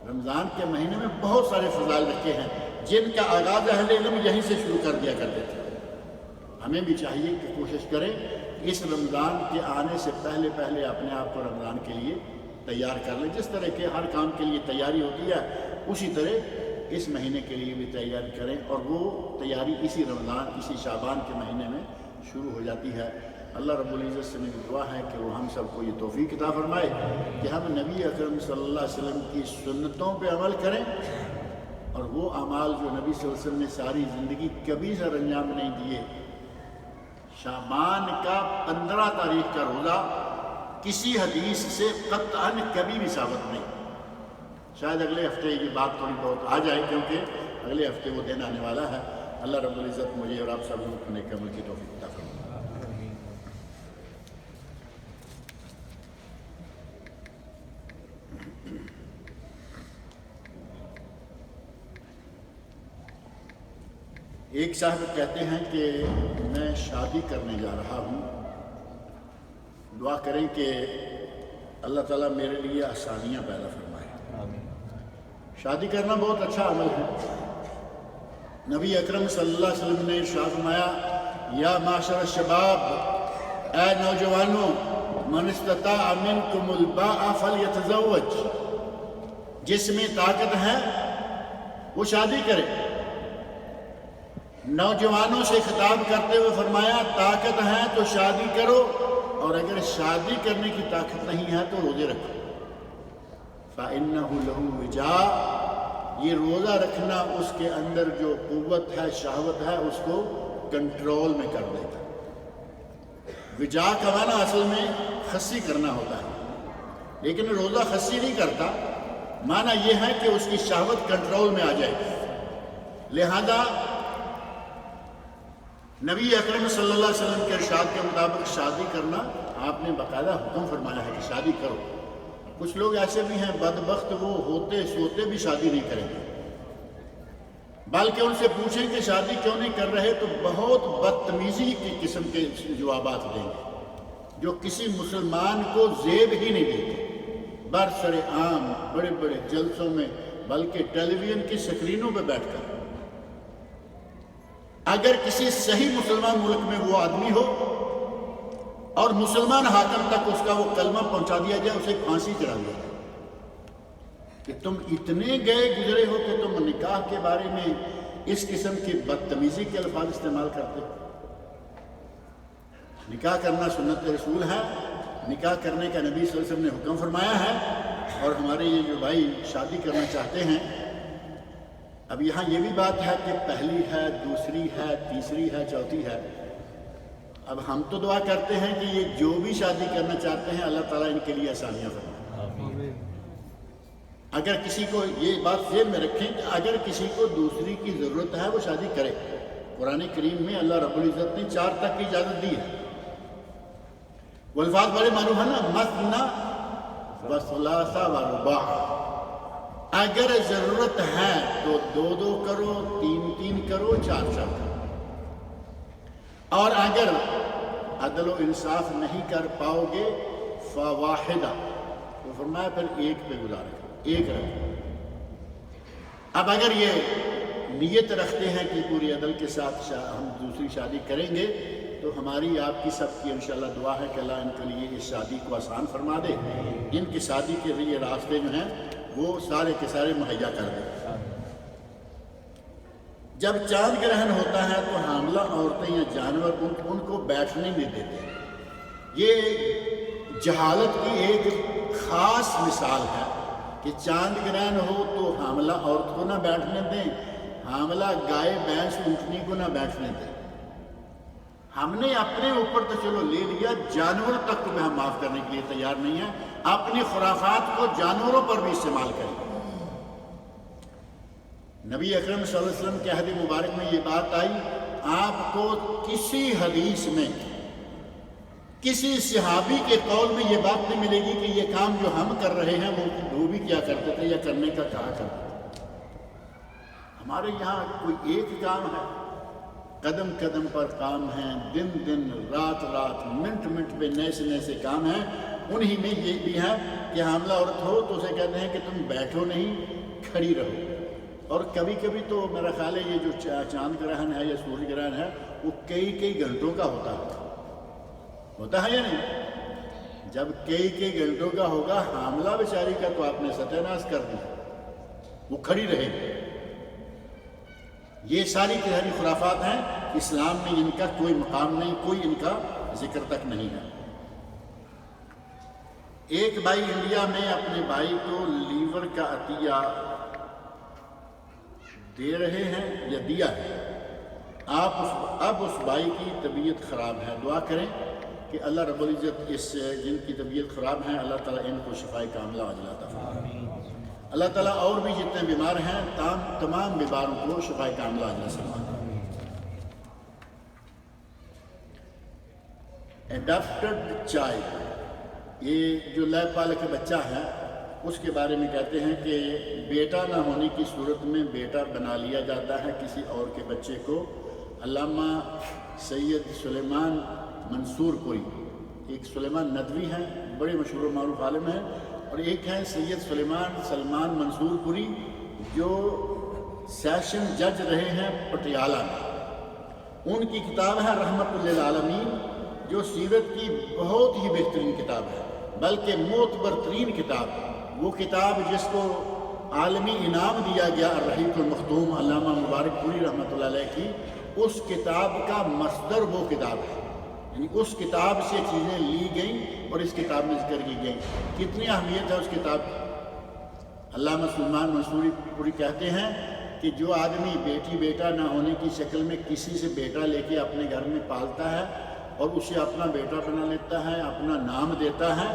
رمضان کے مہینے میں بہت سارے فضائل رکھے ہیں جن کا آغاز اہل علم یہیں سے شروع کر دیا کرتے تھے. ہمیں بھی چاہیے کہ کوشش کریں اس رمضان کے آنے سے پہلے پہلے اپنے آپ کو رمضان کے لیے تیار کر لیں. جس طرح کے ہر کام کے لیے تیاری ہوتی ہے اسی طرح اس مہینے کے لیے بھی تیاری کریں، اور وہ تیاری اسی رمضان، اسی شعبان کے مہینے میں شروع ہو جاتی ہے. اللہ رب العزت سے میری دعا ہے کہ وہ ہم سب کو یہ توفیق عطا فرمائے کہ ہم نبی اکرم صلی اللہ علیہ وسلم کی سنتوں پہ عمل کریں، اور وہ اعمال جو نبی صلی اللہ علیہ وسلم نے ساری زندگی کبھی سر انجام نہیں دیے. شعبان کا 15 تاریخ کا روزہ کسی حدیث سے قطعاً کبھی بھی ثابت نہیں. شاید اگلے ہفتے یہ بات تھوڑی بہت آ جائے کیونکہ اگلے ہفتے وہ دن آنے والا ہے. اللہ رب العزت مجھے اور آپ سب کو اپنے عمل کی توفیق عطا فرمائے. ایک صاحب کہتے ہیں کہ میں شادی کرنے جا رہا ہوں، دعا کریں کہ اللہ تعالیٰ میرے لیے آسانیاں پیدا فرمائے. شادی کرنا بہت اچھا عمل ہے. نبی اکرم صلی اللہ علیہ وسلم نے ارشاد فرمایا، یا معاشر الشباب، اے نوجوانوں، من استطاع منکم الباء فلیتزوج، جس میں طاقت ہے وہ شادی کرے. نوجوانوں سے خطاب کرتے ہوئے فرمایا طاقت ہے تو شادی کرو، اور اگر شادی کرنے کی طاقت نہیں ہے تو روزے رکھو. فَإِنَّهُ لَهُ وِجَاء، یہ روزہ رکھنا اس کے اندر جو قوت ہے، شہوت ہے، اس کو کنٹرول میں کر دے گا. وجا کا معنی اصل میں خسی کرنا ہوتا ہے، لیکن روزہ خسی نہیں کرتا. معنی یہ ہے کہ اس کی شہوت کنٹرول میں آ جائے گی. لہذا نبی اکرم صلی اللہ علیہ وسلم کے ارشاد کے مطابق شادی کرنا آپ نے باقاعدہ حکم فرمایا ہے کہ شادی کرو. کچھ لوگ ایسے بھی ہیں بدبخت، وہ ہوتے سوتے بھی شادی نہیں کریں گے، بلکہ ان سے پوچھیں کہ شادی کیوں نہیں کر رہے تو بہت بدتمیزی کی قسم کے جوابات دیں گے جو کسی مسلمان کو زیب ہی نہیں دیتے. برسر عام بڑے بڑے جلسوں میں، بلکہ ٹیلی ویژن کی سکرینوں پہ بیٹھ کر، اگر کسی صحیح مسلمان ملک میں وہ آدمی ہو اور مسلمان حاکم تک اس کا وہ کلمہ پہنچا دیا جائے، اسے پھانسی چڑھا دیا جائے کہ تم اتنے گئے گزرے ہو کہ تم نکاح کے بارے میں اس قسم کی بدتمیزی کے الفاظ استعمال کرتے ہو. نکاح کرنا سنت رسول ہے، نکاح کرنے کا نبی صلی اللہ علیہ وسلم نے حکم فرمایا ہے. اور ہمارے یہ جو بھائی شادی کرنا چاہتے ہیں، اب یہاں یہ بھی بات ہے کہ پہلی ہے، دوسری ہے، تیسری ہے، چوتھی ہے. اب ہم تو دعا کرتے ہیں کہ یہ جو بھی شادی کرنا چاہتے ہیں اللہ تعالیٰ ان کے لیے آسانیاں فرمائے. اگر کسی کو یہ بات ذہن میں رکھیں کہ اگر کسی کو دوسری کی ضرورت ہے وہ شادی کرے. قرآن کریم میں اللہ رب العزت نے 4 تک کی اجازت دی ہے. وہ الفاظ بڑے معروف ہیں نا، مثنی وثلاث ورباع. اگر ضرورت ہے تو 2 کرو، 3 کرو، 4 کرو. اور اگر عدل و انصاف نہیں کر پاؤ گے فواحدہ، تو فرمایا پھر ایک پہ گزارا کرو، ایک رکھو۔ اب اگر یہ نیت رکھتے ہیں کہ پوری عدل کے ساتھ ہم دوسری شادی کریں گے، تو ہماری آپ کی سب کی انشاءاللہ دعا ہے کہ اللہ ان کے لیے اس شادی کو آسان فرما دے، ان کی شادی کے لیے راستے جو ہیں وہ سارے کے سارے مہیا کر دے۔ جب چاند گرہن ہوتا ہے تو حاملہ عورتیں یا جانور ان کو بیٹھنے نہیں دیتے۔ یہ جہالت کی ایک خاص مثال ہے کہ چاند گرہن ہو تو حاملہ عورت کو نہ بیٹھنے دیں، حاملہ گائے بھینس اونٹنی کو نہ بیٹھنے دیں۔ ہم نے اپنے اوپر تو چلو لے لیا، جانور تک کو بھی ہم معاف کرنے کے لیے تیار نہیں ہیں، اپنی خرافات کو جانوروں پر بھی استعمال کریں۔ نبی اکرم صلی اللہ علیہ وسلم کے حدیث مبارک میں یہ بات آئی، آپ کو کسی حدیث میں کسی صحابی کے قول میں یہ بات نہیں ملے گی کہ یہ کام جو ہم کر رہے ہیں وہ بھی کیا کرتے تھے یا کرنے کا کہا کرتے تھے۔ ہمارے یہاں کوئی ایک کام ہے، قدم قدم پر کام ہیں، دن دن رات رات منٹ منٹ پہ نئے سے نئے سے کام ہیں۔ انہی میں یہ بھی ہے کہ حاملہ عورت ہو تو اسے کہتے ہیں کہ تم بیٹھو نہیں، کھڑی رہو۔ اور کبھی کبھی تو میرا خیال ہے یہ جو چاند گرہن ہے یا سورج گرہن ہے وہ کئی گھنٹوں کا ہوتا ہے یا نہیں؟ جب کئی گھنٹوں کا ہوگا، حاملہ بیچاری کا تو آپ نے ستیہ ناش کر دیا، وہ کھڑی رہے گی۔ یہ ساری کی ساری خرافات ہیں، اسلام میں ان کا کوئی مقام نہیں، کوئی ان کا ذکر تک نہیں ہے۔ ایک بھائی انڈیا میں اپنے بھائی کو لیور کا عطیہ دے رہے ہیں یا دیا ہے، اب اس بھائی کی طبیعت خراب ہے، دعا کریں کہ اللہ رب العزت اس جن کی طبیعت خراب ہیں اللہ تعالیٰ ان کو شفائے کاملہ عاجلہ عطا فرمائے۔ اللہ تعالیٰ اور بھی جتنے بیمار ہیں تمام بیماروں کو شفائے کاملہ عاجلہ فرمائے۔ اڈاپٹڈ چائلڈ، یہ جو لیب پال کا بچہ ہے اس کے بارے میں کہتے ہیں کہ بیٹا نہ ہونے کی صورت میں بیٹا بنا لیا جاتا ہے کسی اور کے بچے کو۔ علامہ سید سلیمان منصور پوری، ایک سلیمان ندوی ہیں، بڑے مشہور و معروف عالم ہیں، اور ایک ہیں سید سلمان منصور پوری جو سیشن جج رہے ہیں پٹیالہ میں۔ ان کی کتاب ہے رحمت للعالمین، جو سیرت کی بہت ہی بہترین کتاب ہے، بلکہ معتبر ترین کتاب۔ وہ کتاب جس کو عالمی انعام دیا گیا الرحیق المختوم علامہ مبارک پوری رحمۃ اللہ علیہ کی، اس کتاب کا مصدر وہ کتاب ہے، یعنی اس کتاب سے چیزیں لی گئیں اور اس کتاب میں ذکر کی گئیں۔ کتنی اہمیت ہے اس کتاب کی۔ علامہ سلمان منصوری پوری کہتے ہیں کہ جو آدمی بیٹی بیٹا نہ ہونے کی شکل میں کسی سے بیٹا لے کے اپنے گھر میں پالتا ہے اور اسے اپنا بیٹا بنا لیتا ہے، اپنا نام دیتا ہے،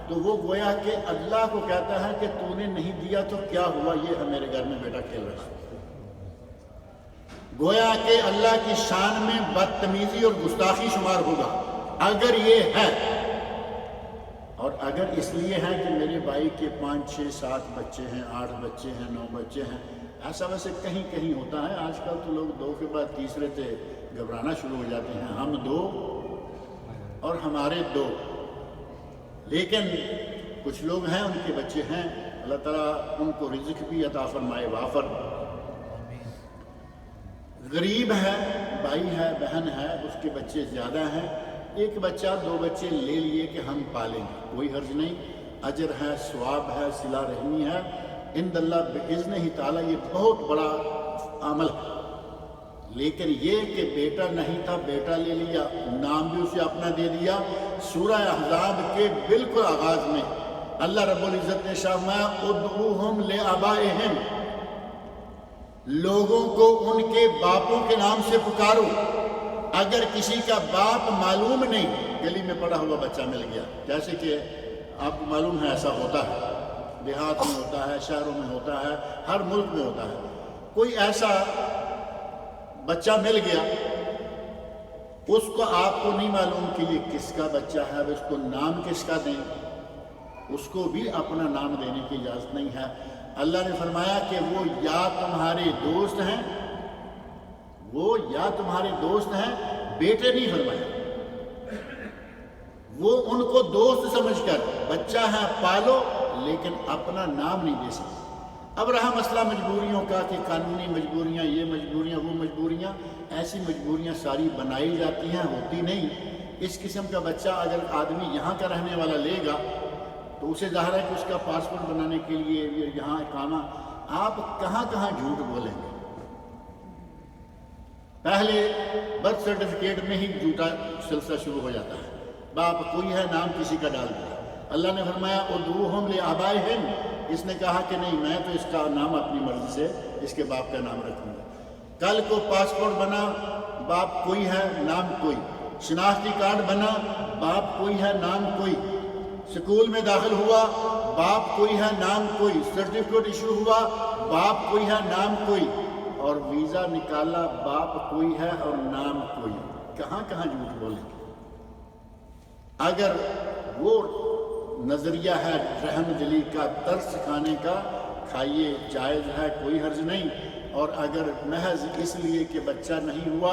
تو وہ گویا کہ اللہ کو کہتا ہے کہ تو نے نہیں دیا تو کیا ہوا، یہ ہے میرے گھر میں بیٹا کھیل رہا ہے۔ گویا کہ اللہ کی شان میں بدتمیزی اور گستاخی شمار ہوگا اگر یہ ہے، اور اگر اس لیے ہے کہ میرے بھائی کے 5 6 7 بچے ہیں، 8 بچے ہیں، 9 بچے ہیں، ایسا ویسے کہیں کہیں ہوتا ہے۔ آج کل تو لوگ 2 کے بعد تیسرے سے گھبرانا شروع ہو جاتے ہیں، ہم 2 اور ہمارے 2۔ لیکن کچھ لوگ ہیں ان کے بچے ہیں، اللہ تعالیٰ ان کو رزق بھی عطا فرمائے وافر۔ غریب ہے، بھائی ہے، بہن ہے، اس کے بچے زیادہ ہیں، ایک بچہ 2 بچے لے لیے کہ ہم پالیں گے، کوئی حرج نہیں، اجر ہے، ثواب ہے، صلہ رحمی ہے عند اللہ باذنہ تعالیٰ، یہ بہت بڑا عمل ہے۔ لیکن یہ کہ بیٹا نہیں تھا، بیٹا لے لیا، نام بھی اسے اپنا دے دیا۔ سورہ احزاب کے بالکل آغاز میں اللہ رب العزت نے فرمایا ادعوہم لآبائہم، لوگوں کو ان کے باپوں کے نام سے پکارو۔ اگر کسی کا باپ معلوم نہیں، گلی میں پڑا ہوا بچہ مل گیا، جیسے کہ آپ کو معلوم ہے ایسا ہوتا ہے، دیہات میں ہوتا ہے، شہروں میں ہوتا ہے، ہر ملک میں ہوتا ہے، کوئی ایسا بچہ مل گیا، اس کو آپ کو نہیں معلوم کہ یہ کس کا بچہ ہے، اس کو نام کس کا دیں، اس کو بھی اپنا نام دینے کی اجازت نہیں ہے۔ اللہ نے فرمایا کہ وہ یا تمہارے دوست ہیں، بیٹے نہیں فرمایا، وہ ان کو دوست سمجھ کر بچہ ہے پالو لیکن اپنا نام نہیں دے سکتے۔ اب رہا مسئلہ مجبوریوں کا کہ قانونی مجبوریاں، یہ مجبوریاں، وہ مجبوریاں، ایسی مجبوریاں ساری بنائی جاتی ہیں، ہوتی نہیں۔ اس قسم کا بچہ اگر آدمی یہاں کا رہنے والا لے گا تو اسے ظاہر ہے کہ اس کا پاسپورٹ بنانے کے لیے یہاں اقامہ، آپ کہاں کہاں جھوٹ بولیں گے۔ پہلے برتھ سرٹیفکیٹ میں ہی جھوٹا سلسلہ شروع ہو جاتا ہے، باپ کوئی ہے، نام کسی کا ڈال دیا۔ اللہ نے فرمایا ادعوہم لآبائہم، اس نے کہا کہ نہیں میں تو اس کا نام اپنی مرضی سے اس کے باپ کا نام رکھوں گا۔ کل کو پاسپورٹ بنا، باپ کوئی ہے، نام کوئی۔ شناختی کارڈ بنا، باپ کوئی ہے، نام کوئی۔ سکول میں داخل ہوا، باپ کوئی ہے، نام کوئی۔ سرٹیفکیٹ ایشو ہوا، باپ کوئی ہے، نام کوئی۔ اور ویزا نکالا، باپ کوئی ہے اور نام کوئی۔ کہاں کہاں جھوٹ بولیں گے۔ اگر وہ نظریہ ہے رحم دلی کا، ترس کھانے کا، کھائیے، جائز ہے، کوئی حرج نہیں۔ اور اگر محض اس لیے کہ بچہ نہیں ہوا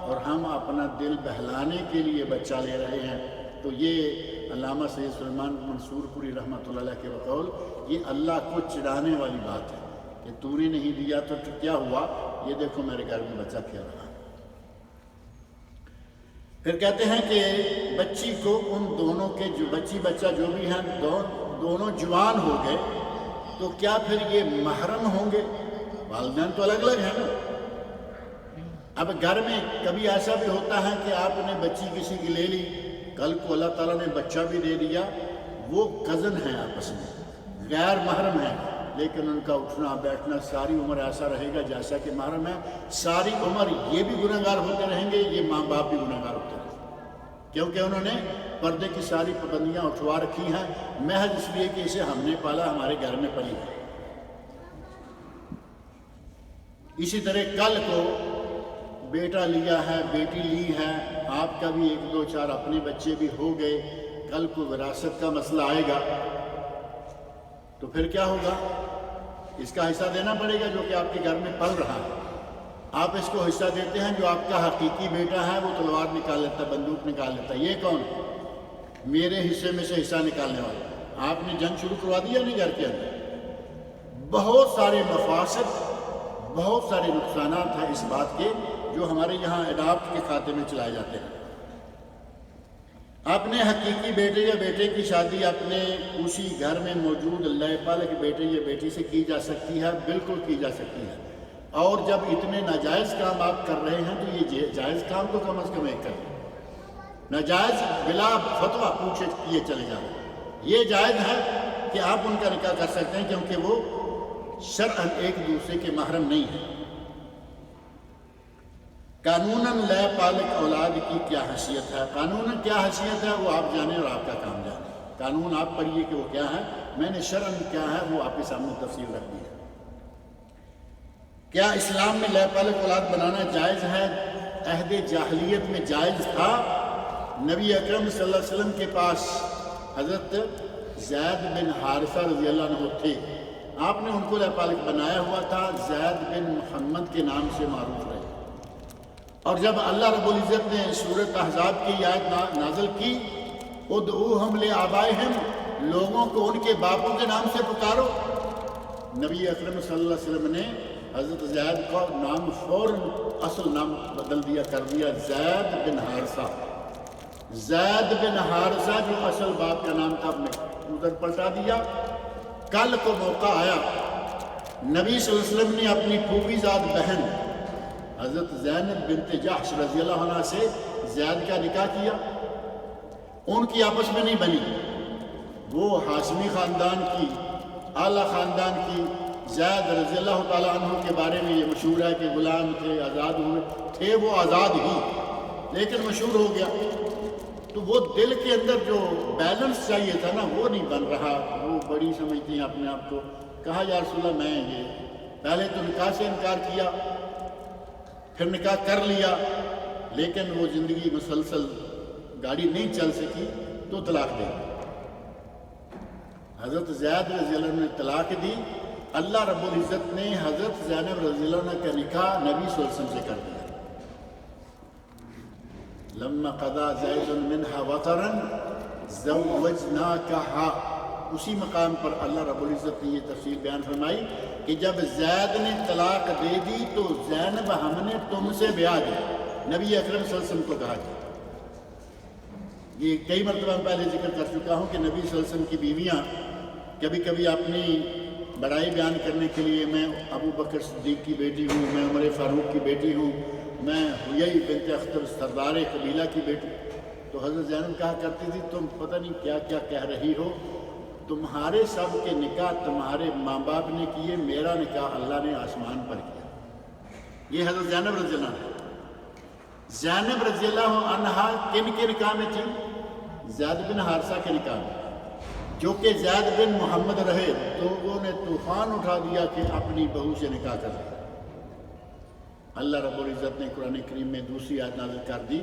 اور ہم اپنا دل بہلانے کے لیے بچہ لے رہے ہیں، تو یہ علامہ سید سلیمان منصور پوری رحمۃ اللہ علیہ کے بقول یہ اللہ کو چڑھانے والی بات ہے کہ تو نے نہیں دیا تو کیا ہوا، یہ دیکھو میرے گھر میں بچہ کھیل رہا ہے۔ پھر کہتے ہیں کہ بچی کو ان دونوں کے جو بچی بچہ جو بھی ہیں دونوں جوان ہو گئے تو کیا پھر یہ محرم ہوں گے؟ والدین تو الگ الگ ہیں نا۔ اب گھر میں کبھی ایسا بھی ہوتا ہے کہ آپ نے بچی کسی کی لے لی، کل کو اللہ تعالیٰ نے بچہ بھی دے دیا، وہ کزن ہیں آپس میں، غیر محرم ہیں، لیکن ان کا اٹھنا بیٹھنا ساری عمر ایسا رہے گا جیسا کہ محرم ہے۔ ساری عمر یہ بھی گنہگار ہوتے رہیں گے، یہ ماں باپ بھی گنہگار ہوتے رہیں گے، کیونکہ انہوں نے پردے کی ساری پابندیاں اٹھوا رکھی ہیں محض اس لیے کہ اسے ہم نے پالا، ہمارے گھر میں پلی ہے۔ اسی طرح کل کو بیٹا لیا ہے، بیٹی لی ہے، آپ کا بھی 1 2 4 اپنے بچے بھی ہو گئے، کل کو وراثت کا مسئلہ آئے گا تو پھر کیا ہوگا؟ اس کا حصہ دینا پڑے گا جو کہ آپ کے گھر میں پل رہا ہے۔ آپ اس کو حصہ دیتے ہیں، جو آپ کا حقیقی بیٹا ہے وہ تلوار نکال لیتا ہے، بندوق نکال لیتا ہے، یہ کون ہے؟ میرے حصے میں سے حصہ نکالنے والا۔ آپ نے جنگ شروع کروا دیا نہیں گھر کے اندر۔ بہت سارے مفاسد، بہت سارے نقصانات ہیں اس بات کے جو ہمارے یہاں اڈاپٹ کے کھاتے میں چلائے جاتے ہیں۔ اپنے حقیقی بیٹے یا بیٹے کی شادی اپنے اسی گھر میں موجود لے پالک بیٹے یا بیٹی سے کی جا سکتی ہے، بالکل کی جا سکتی ہے۔ اور جب اتنے ناجائز کام آپ کر رہے ہیں تو یہ جائز کام تو کم از کم ایک کریں۔ ناجائز بلا فتویٰ پوچھے کیے چلے جائیں، یہ جائز ہے کہ آپ ان کا نکاح کر سکتے ہیں کیونکہ وہ شرعاً ایک دوسرے کے محرم نہیں ہیں۔ قانوناً لے پالک اولاد کی کیا حیثیت ہے؟ قانوناً کیا حیثیت ہے وہ آپ جانیں اور آپ کا کام جانیں۔ قانون آپ پڑھیے کہ وہ کیا ہے، میں نے شرعاً کیا ہے وہ آپ کے سامنے تفصیل رکھ دی ہے۔ کیا اسلام میں لے پالک اولاد بنانا جائز ہے؟ عہد جاہلیت میں جائز تھا۔ نبی اکرم صلی اللہ علیہ وسلم کے پاس حضرت زید بن حارثہ رضی اللہ عنہ تھے، آپ نے ان کو لے پالک بنایا ہوا تھا، زید بن محمد کے نام سے معروف رہے۔ اور جب اللہ رب العزت نے سورۃ احزاب کی آیت نازل کی، ادعوہم لآبائہم، لوگوں کو ان کے باپوں کے نام سے پکارو، نبی اکرم صلی اللہ علیہ وسلم نے حضرت زید کا نام فوراً اصل نام بدل دیا، کر دیا زید بن حارثہ۔ زید بن حارثہ جو اصل باپ کا نام تھا ادھر پلٹا دیا۔ کل کو موقع آیا، نبی صلی اللہ علیہ وسلم نے اپنی پھوپھی زاد بہن حضرت زینب بنت جحش رضی اللہ عنہ سے زید کا نکاح کیا، ان کی آپس میں نہیں بنی۔ وہ ہاشمی خاندان کی، اعلیٰ خاندان کی، زید رضی اللہ تعالیٰ عنہ کے بارے میں یہ مشہور ہے کہ غلام تھے، آزاد ہوئے تھے، وہ آزاد ہی لیکن مشہور ہو گیا۔ تو وہ دل کے اندر جو بیلنس چاہیے تھا نا وہ نہیں بن رہا، وہ بڑی سمجھتی ہیں اپنے آپ کو۔ کہا یا رسول اللہ میں یہ پہلے تو نکاح سے انکار کیا، پھر نکاح کر لیا، لیکن وہ زندگی مسلسل گاڑی نہیں چل سکی تو طلاق دے دی۔ حضرت زید رضی اللہ عنہ نے طلاق دی، اللہ رب العزت نے حضرت زینب رضی اللہ عنہ کا نکاح نبی صلی اللہ علیہ وسلم سے کر دیا۔ لما قضا زید منها وطرا زوجناکہا، اسی مقام پر اللہ رب العزت نے یہ تفصیل بیان فرمائی کہ جب زید نے طلاق دے دی تو زینب ہم نے تم سے بیاہ دی، نبی اکرم صلی اللہ علیہ وسلم کو کہا گیا۔ یہ کئی مرتبہ پہلے ذکر کر چکا ہوں کہ نبی صلی اللہ علیہ وسلم کی بیویاں کبھی کبھی اپنی بڑائی بیان کرنے کے لیے میں ابو بکر صدیق کی بیٹی ہوں، میں عمر فاروق کی بیٹی ہوں، میں حیی بنت اختر سردار قبیلہ کی بیٹی، تو حضرت زینب کہا کرتی تھی تم پتہ نہیں کیا کیا کہہ رہی ہو، تمہارے سب کے نکاح تمہارے ماں باپ نے کیے، میرا نکاح اللہ نے آسمان پر کیا۔ یہ حضرت زینب رضی اللہ عنہ، زینب رضی اللہ عنہا کن کے نکاح میں تھی؟ زید بن حارثہ کے نکاح میں، جو کہ زید بن محمد رہے تو لوگوں نے طوفان اٹھا دیا کہ اپنی بہو سے نکاح کر لیا۔ اللہ رب العزت نے قرآن کریم میں دوسری آیت نازل کر دی،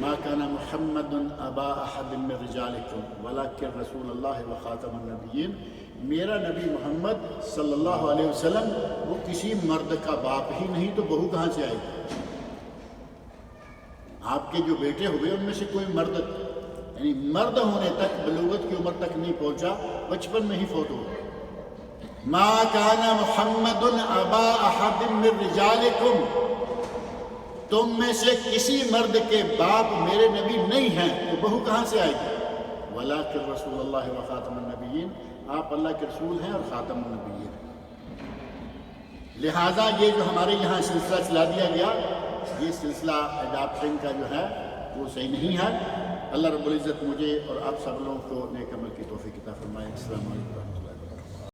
ما کان محمد ابا احد من رجالکم ولکن رسول اللہ وخاتم النبیین، میرا نبی محمد صلی اللہ علیہ وسلم وہ کسی مرد کا باپ ہی نہیں تو بہو کہاں سے آئے گی؟ آپ کے جو بیٹے ہوئے ان میں سے کوئی مرد، یعنی مرد ہونے تک، بلوغت کی عمر تک نہیں پہنچا، بچپن میں ہی فوت ہو گیا۔ ما کان محمد ابا احد من رجالکم، تم میں سے کسی مرد کے باپ میرے نبی نہیں ہیں تو بہو کہاں سے آئے گی؟ ولکن رسول اللہ و خاتم النبیین، آپ اللہ کے رسول ہیں اور خاتم النبیین۔ لہٰذا یہ جو ہمارے یہاں سلسلہ چلا دیا گیا، یہ سلسلہ اڈاپشن کا جو ہے وہ صحیح نہیں ہے۔ اللہ رب العزت مجھے اور آپ سب لوگوں کو نیک عمل کی توفیق عطا فرمائے۔ السلام علیکم۔